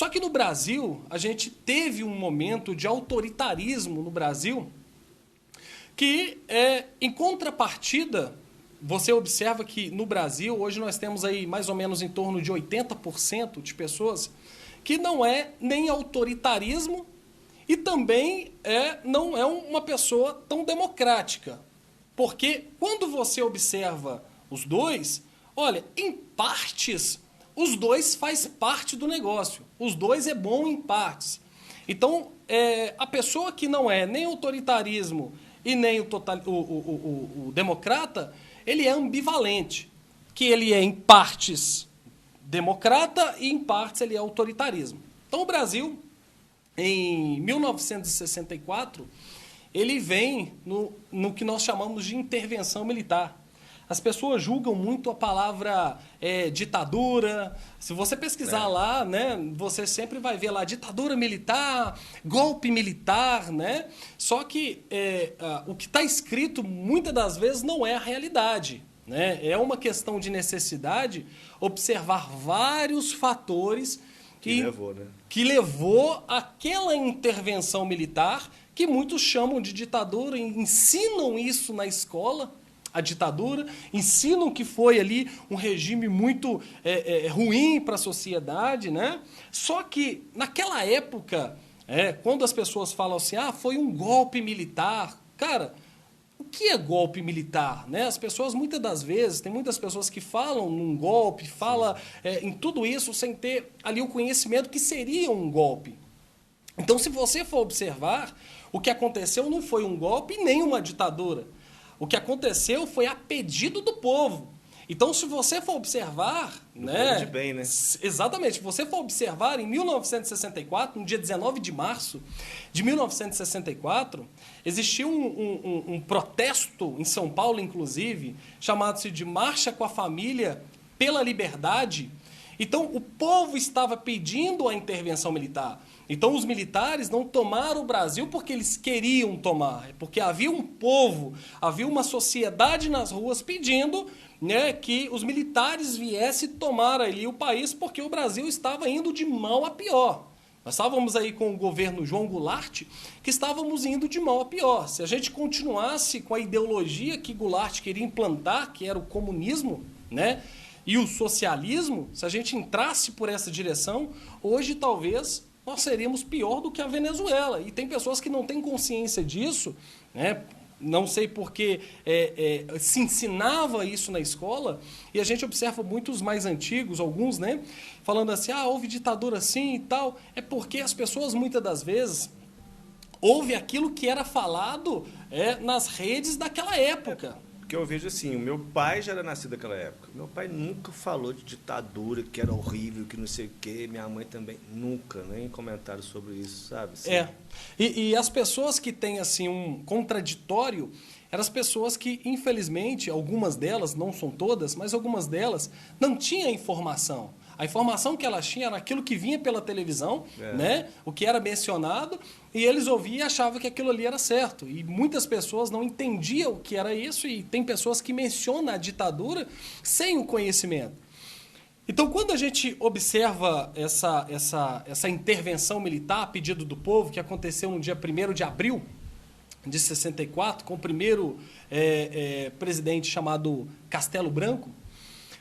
Só que no Brasil, a gente teve um momento de autoritarismo no Brasil que, em contrapartida, você observa que no Brasil, hoje nós temos aí mais ou menos em torno de 80% de pessoas que não é nem autoritarismo e também não é uma pessoa tão democrática. Porque quando você observa os dois, olha, em partes, os dois faz parte do negócio. Os dois é bom em partes. Então, a pessoa que não é nem autoritarismo e nem o democrata, ele é ambivalente. Que ele é em partes democrata e em partes ele é autoritarismo. Então, o Brasil, em 1964, ele vem no que nós chamamos de intervenção militar. As pessoas julgam muito a palavra ditadura. Se você pesquisar lá, né, você sempre vai ver lá ditadura militar, golpe militar, né? Só que o que está escrito muitas das vezes não é a realidade, né? É uma questão de necessidade observar vários fatores que levou àquela intervenção militar que muitos chamam de ditadura, ensinam isso na escola, a ditadura, ensinam que foi ali um regime muito ruim para a sociedade, né? Só que naquela época, quando as pessoas falam assim, foi um golpe militar, cara, o que é golpe militar, né? As pessoas muitas das vezes, tem muitas pessoas que falam num golpe, falam em tudo isso sem ter ali o conhecimento que seria um golpe. Então, se você for observar, o que aconteceu não foi um golpe nem uma ditadura. O que aconteceu foi a pedido do povo. Então, se você for observar... povo de bem, né? Exatamente. Se você for observar, em 1964, no dia 19 de março de 1964, existiu um protesto em São Paulo, inclusive, chamado-se de Marcha com a Família pela Liberdade. Então, o povo estava pedindo a intervenção militar. Então, os militares não tomaram o Brasil porque eles queriam tomar, porque havia um povo, havia uma sociedade nas ruas pedindo, né, que os militares viessem tomar ali o país, porque o Brasil estava indo de mal a pior. Nós estávamos aí com o governo João Goulart, que estávamos indo de mal a pior. Se a gente continuasse com a ideologia que Goulart queria implantar, que era o comunismo, né, e o socialismo, se a gente entrasse por essa direção, hoje talvez nós seríamos pior do que a Venezuela. E tem pessoas que não têm consciência disso, né? Não sei porque se ensinava isso na escola, e a gente observa muitos mais antigos, alguns, né, falando assim, houve ditadura assim e tal. É porque as pessoas, muitas das vezes, ouvem aquilo que era falado nas redes daquela época. Porque eu vejo assim, o meu pai já era nascido naquela época. Meu pai nunca falou de ditadura, que era horrível, que não sei o quê. Minha mãe também nunca, nem comentaram sobre isso, sabe? Assim. E as pessoas que têm assim um contraditório, eram as pessoas que, infelizmente, algumas delas, não são todas, mas algumas delas, não tinham informação. A informação que elas tinham era aquilo que vinha pela televisão, né? O que era mencionado, e eles ouviam e achavam que aquilo ali era certo. E muitas pessoas não entendiam o que era isso, e tem pessoas que mencionam a ditadura sem o conhecimento. Então, quando a gente observa essa intervenção militar a pedido do povo, que aconteceu no dia 1º de abril de 64, com o primeiro presidente chamado Castelo Branco,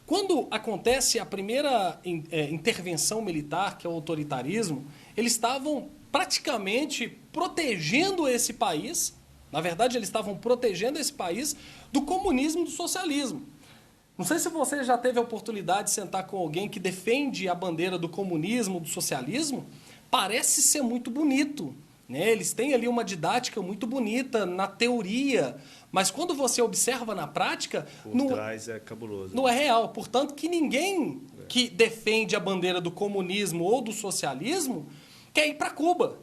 quando acontece a primeira intervenção militar, que é o autoritarismo, eles estavam praticamente protegendo esse país, na verdade eles estavam protegendo esse país do comunismo e do socialismo. Não sei se você já teve a oportunidade de sentar com alguém que defende a bandeira do comunismo, do socialismo, parece ser muito bonito, né? Eles têm ali uma didática muito bonita na teoria, mas quando você observa na prática... Por trás é cabuloso. Não é real. Portanto, que ninguém que defende a bandeira do comunismo ou do socialismo quer ir para Cuba.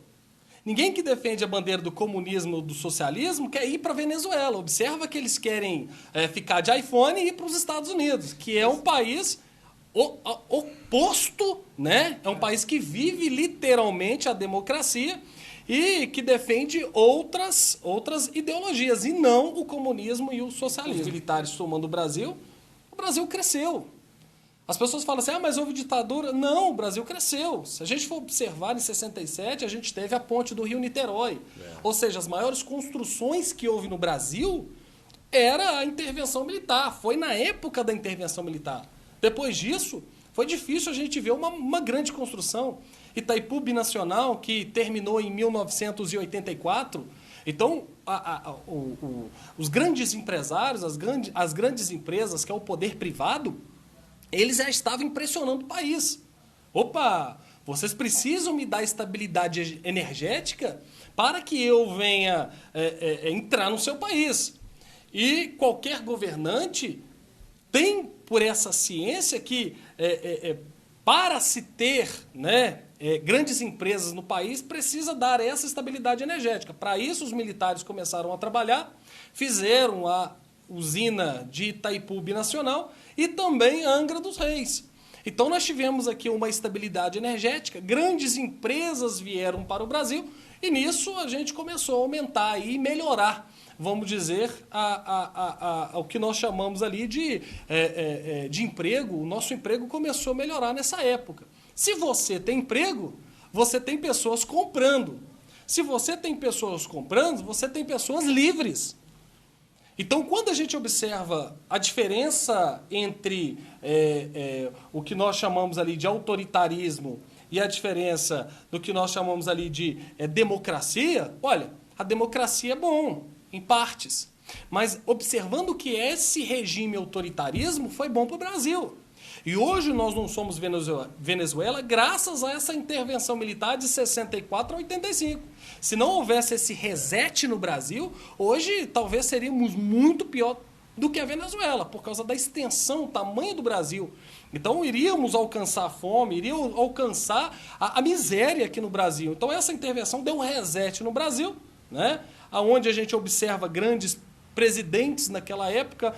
Ninguém que defende a bandeira do comunismo ou do socialismo quer ir para a Venezuela. Observa que eles querem ficar de iPhone e ir para os Estados Unidos, que é um país oposto, né? É um país que vive literalmente a democracia e que defende outras ideologias, e não o comunismo e o socialismo. Os militares tomando o Brasil cresceu. As pessoas falam assim, mas houve ditadura. Não, o Brasil cresceu. Se a gente for observar, em 67, a gente teve a ponte do Rio-Niterói. Ou seja, as maiores construções que houve no Brasil era a intervenção militar. Foi na época da intervenção militar. Depois disso, foi difícil a gente ver uma grande construção. Itaipu Binacional, que terminou em 1984. Então, os grandes empresários, as grandes empresas, que é o poder privado, eles já estavam impressionando o país. Opa, vocês precisam me dar estabilidade energética para que eu venha entrar no seu país. E qualquer governante tem por essa ciência que para se ter, né, grandes empresas no país, precisa dar essa estabilidade energética. Para isso, os militares começaram a trabalhar, fizeram a usina de Itaipu Binacional e também Angra dos Reis. Então, nós tivemos aqui uma estabilidade energética, grandes empresas vieram para o Brasil e nisso a gente começou a aumentar e melhorar, vamos dizer, o que nós chamamos ali de emprego. O nosso emprego começou a melhorar nessa época. Se você tem emprego, você tem pessoas comprando. Se você tem pessoas comprando, você tem pessoas livres. Então, quando a gente observa a diferença entre o que nós chamamos ali de autoritarismo e a diferença do que nós chamamos ali de democracia, olha, a democracia é bom, em partes. Mas observando que esse regime autoritarismo foi bom para o Brasil. E hoje nós não somos Venezuela graças a essa intervenção militar de 64 a 85. Se não houvesse esse reset no Brasil, hoje talvez seríamos muito pior do que a Venezuela, por causa da extensão, o tamanho do Brasil. Então iríamos alcançar a fome, iríamos alcançar a miséria aqui no Brasil. Então essa intervenção deu um reset no Brasil, né? Onde a gente observa grandes presidentes naquela época,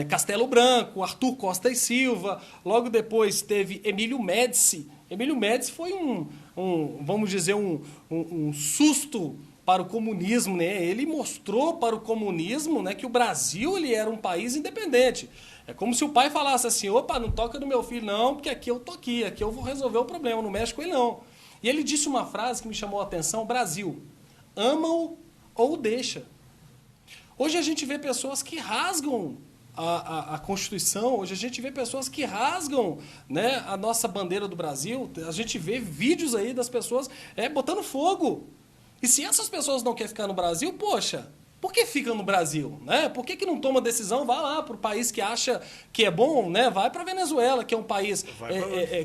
Castelo Branco, Arthur Costa e Silva, logo depois teve Emílio Médici. Emílio Médici foi vamos dizer, um susto para o comunismo, né? Ele mostrou para o comunismo, né, que o Brasil ele era um país independente. É como se o pai falasse assim, opa, não toca no meu filho não, porque aqui eu tô aqui eu vou resolver o problema, não mexe com ele não. E ele disse uma frase que me chamou a atenção, Brasil, ama-o ou deixa. Hoje a gente vê pessoas que rasgam a Constituição, hoje a gente vê pessoas que rasgam, né, a nossa bandeira do Brasil, a gente vê vídeos aí das pessoas botando fogo. E se essas pessoas não querem ficar no Brasil, poxa, por que ficam no Brasil? Né? Por que não toma decisão? Vai lá para o país que acha que é bom, né? Vai para a Venezuela, que é um país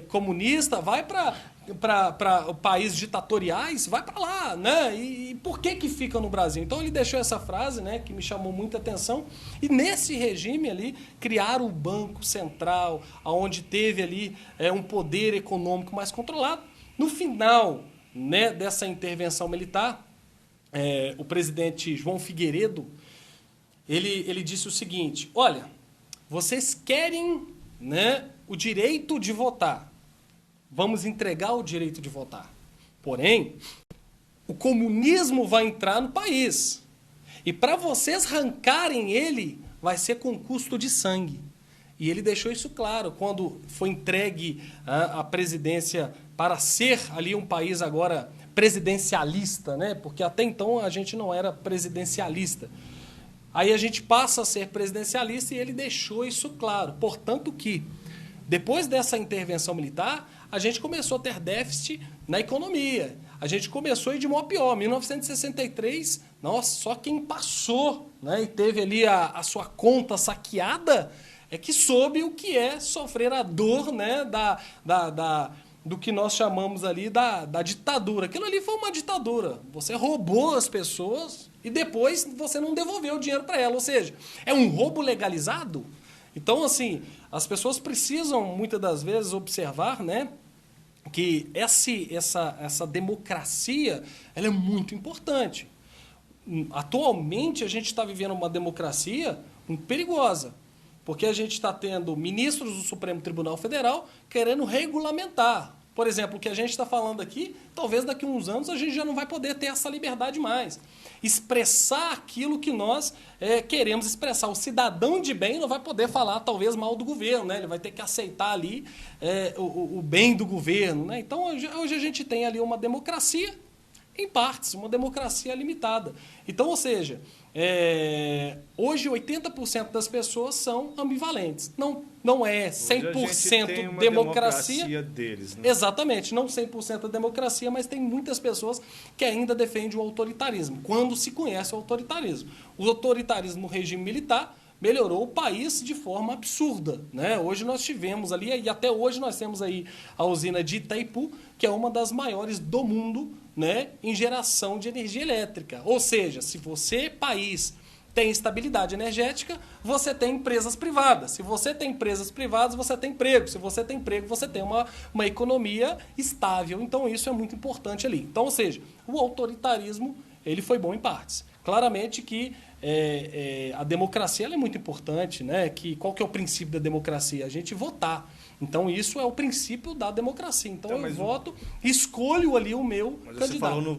comunista, vai para países ditatoriais, vai para lá, né? E por que fica no Brasil? Então ele deixou essa frase, né, que me chamou muita atenção, e nesse regime ali criaram o Banco Central, onde teve ali um poder econômico mais controlado. No final, né, dessa intervenção militar, o presidente João Figueiredo, ele disse o seguinte, olha, vocês querem, né, o direito de votar, vamos entregar o direito de votar. Porém, o comunismo vai entrar no país. E para vocês arrancarem ele, vai ser com custo de sangue. E ele deixou isso claro quando foi entregue a presidência para ser ali um país agora presidencialista, né? Porque até então a gente não era presidencialista. Aí a gente passa a ser presidencialista e ele deixou isso claro. Portanto que, depois dessa intervenção militar, a gente começou a ter déficit na economia. A gente começou a ir de mal a pior. Em 1963, nossa, só quem passou, né, e teve ali a sua conta saqueada é que soube o que é sofrer a dor, né, do que nós chamamos ali da ditadura. Aquilo ali foi uma ditadura. Você roubou as pessoas e depois você não devolveu o dinheiro para elas. Ou seja, é um roubo legalizado. Então, assim, as pessoas precisam, muitas das vezes, observar, né, que essa democracia ela é muito importante. Atualmente, a gente está vivendo uma democracia muito perigosa, porque a gente está tendo ministros do Supremo Tribunal Federal querendo regulamentar. por exemplo, o que a gente está falando aqui, talvez daqui a uns anos a gente já não vai poder ter essa liberdade mais. Expressar aquilo que nós queremos expressar. O cidadão de bem não vai poder falar, talvez, mal do governo, né? Ele vai ter que aceitar ali o bem do governo, né? Então, hoje a gente tem ali uma democracia em partes, uma democracia limitada. Então, ou seja, hoje 80% das pessoas são ambivalentes. Não é 100% democracia deles, né? Exatamente, não 100% democracia, mas tem muitas pessoas que ainda defendem o autoritarismo, quando se conhece o autoritarismo. O autoritarismo no regime militar melhorou o país de forma absurda, né? Hoje nós tivemos ali, e até hoje nós temos aí a usina de Itaipu, que é uma das maiores do mundo, né, em geração de energia elétrica. Ou seja, se você, país, tem estabilidade energética, você tem empresas privadas. Se você tem empresas privadas, você tem emprego. Se você tem emprego, você tem uma economia estável. Então, isso é muito importante ali. Então, ou seja, o autoritarismo ele foi bom em partes. Claramente que a democracia ela é muito importante, né? Qual que é o princípio da democracia? A gente votar. Então, isso é o princípio da democracia. Então eu voto, escolho ali o meu candidato. Você falou no